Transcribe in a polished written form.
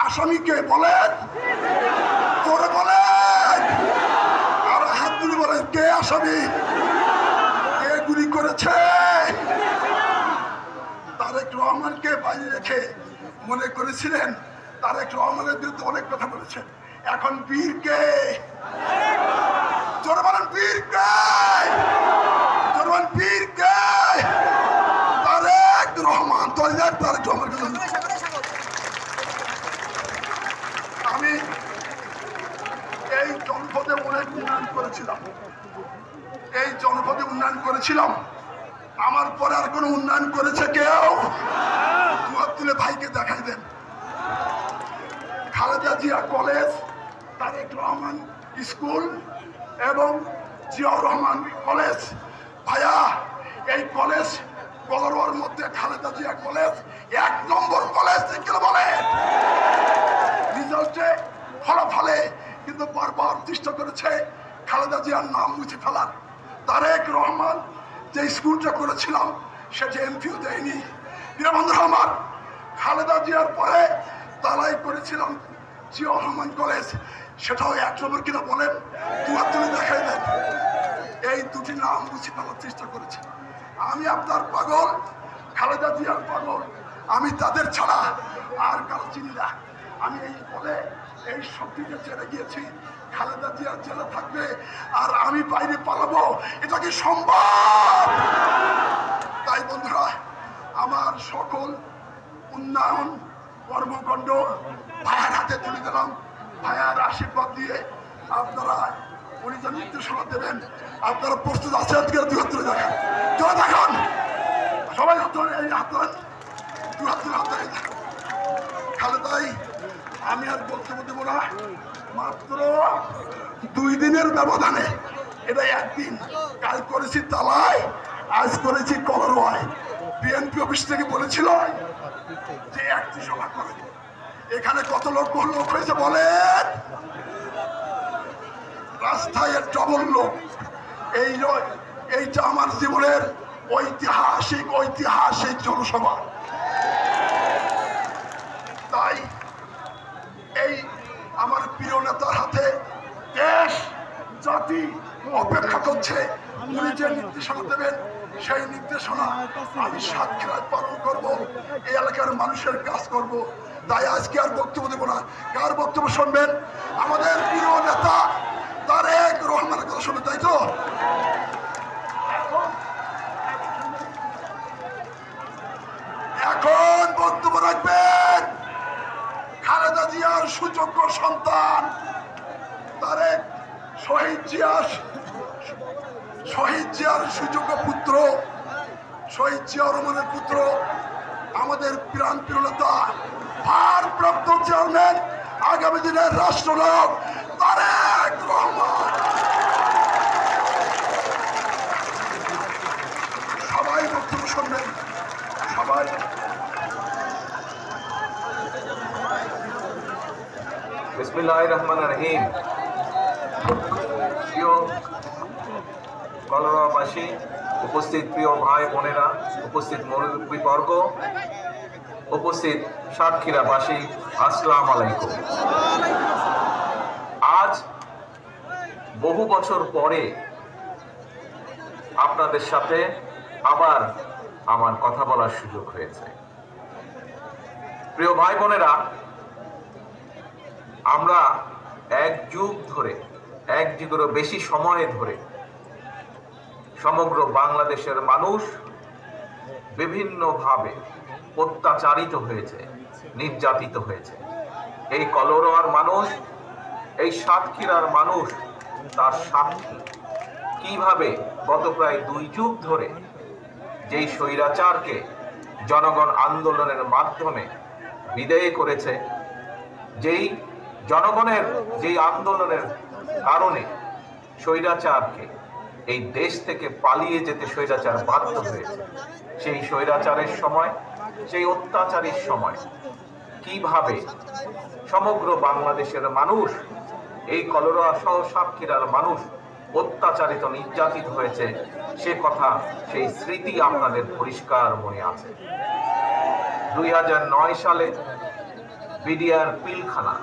আসামি কে বলেন? জোরে বলেন, আর হাত তুলে বলেন কে আসামি, কে গুলি করেছে? তারেক রহমানকে বাইরে রেখে মনে করেছিলেন তারেক রহমানের বিরুদ্ধে অনেক কথা বলেছেন। এখন বীর কে? জোরে বলেন বীর কে? জোরে বলেন বীর কে? তারেক রহমান। তারেক রহমান। আমি এই জনপদে অনেক উন্নয়ন করেছিলাম, এই জনপদে উন্নয়ন করেছিলাম। আমার পরে আর কোন উন্নয়ন করেছে কেউ? দুহাত তুলে ভাইকে দেখাই দেন। খালেদা জিয়া কলেজ, তারেক রহমান স্কুল এবং জিয়াউর রহমান কলেজ। ভাইয়া এই কলেজ কলরোয়ার মধ্যে খালেদা জিয়া কলেজ 1 নম্বর কলেজ থেকে বলে রেজাল্টে ফলাফলে কিন্তু বারবার চেষ্টা করেছে খালেদা জিয়ার নাম মুছে ফেলার। তারেক রহমান যে স্কুলটা করেছিলাম সেটা এমপিও দেয়নি। বীরবন্ধু রহমান খালেদা জিয়ার পরে তালাই করেছিলাম জিয়াউর রহমান কলেজ, সেটাও 1 নম্বর কিনা বলেন? দুহাত তুলে দেখাই দেন। এই দুটি নাম মুছে ফেলার চেষ্টা করেছে। আমি আপনার পাগল, খালেদা জিয়ার পাগল, আমি তাদের ছাড়া আর কারো চিনি না। আমি এই বলে এই শক্তিকে জেলে গিয়েছি, খালেদা জিয়া জেলে থাকবে আর আমি বাইরে পালাবো, এটা কি সম্ভব? তাই বন্ধুরা, আমার সকল উন্নয়ন কর্মকাণ্ড ভাইয়ার হাতে তুলে দিলাম। ভাইয়ার আশীর্বাদ দিয়ে আপনারা উনি যে নির্দেশনা দেবেন আপনারা প্রস্তুত আছেন? আজকে 2 হাত তুলে দেখান, জোরে দেখান, সবাই হাত ধরে, এই হাত ধরেন, 2 হাত তুলে হাত ধরে। খালেদাই আমি আর বক্তব্য দেবো না, মাত্র 2 দিনের ব্যবধানে, এটা 1 দিন, কাল করেছি তালায়, আজ করেছি কলরোয়ায়। বিএনপি অফিস থেকে বলেছিল যে 1টি সভা করে। এখানে কত লোক হয়েছে বলেন? রাস্তায় ডবল লোক। এইটা আমার জীবনের ঐতিহাসিক জনসভা। তাই এই আমার প্রিয় নেতার হাতে দেশ জাতি অপেক্ষা করছে। উনি যে নির্দেশনা দেবেন সেই নির্দেশনা আমি সাক্ষাৎ পালন করব, এই এলাকার মানুষের কাজ করব। তাই আজকে আর বক্তব্য দেব না। কার বক্তব্য শুনবেন? আমাদের প্রিয় নেতা তারেক রহমানের কথা শুনবেন, তাই তো? এখন বক্তব্য রাখবেন খালেদা জিয়ার সুযোগ্য সন্তান তারেক, শহীদ জিয়ার সুযোগ্য পুত্র, শহীদ জিয়াউর রহমানের পুত্র, আমাদের প্রিয় নেতা, ভারপ্রাপ্ত চেয়ারম্যান, আগামী দিনের রাষ্ট্রনায়ক তারেক রহমান। সবাই বক্তব্য শুনবেন, সবাই। বিসমিল্লাহির রহমানির রহিম। প্রিয় কলরোয়াবাসী, উপস্থিত প্রিয় ভাই বোনেরা, উপস্থিত মুরব্বীবর্গ, উপস্থিত সাতক্ষীরাবাসী, আসসালামু আলাইকুম। আজ বহু বছর পরে আপনাদের সাথে আবার আমার কথা বলার সুযোগ হয়েছে। প্রিয় ভাই বোনেরা, আমরা 1 যুগ ধরে, 1 যুগেরও বেশি সময় ধরে সমগ্র বাংলাদেশের মানুষ বিভিন্নভাবে অত্যাচারিত হয়েছে, নির্যাতিত হয়েছে। এই কলরোয়ার মানুষ, এই সাতক্ষীরার মানুষ তার সাক্ষী। কিভাবে গত প্রায় 2 যুগ ধরে যেই স্বৈরাচারকে জনগণ আন্দোলনের মাধ্যমে বিদায় করেছে, যেই জনগণের যেই আন্দোলনের কারণে স্বৈরাচারকে এই দেশ থেকে পালিয়ে যেতে স্বৈরাচার বাধ্য হয়েছে, সেই স্বৈরাচারের সময়, সেই অত্যাচারের সময় কিভাবে সমগ্র বাংলাদেশের মানুষ, এই কলরোয়া সহ সাতক্ষীরার মানুষ অত্যাচারিত, নির্যাতিত হয়েছে, সে কথা, সেই স্মৃতি আপনাদের পরিষ্কার মনে আছে। 2009 সালে বিডিআর পিলখানা।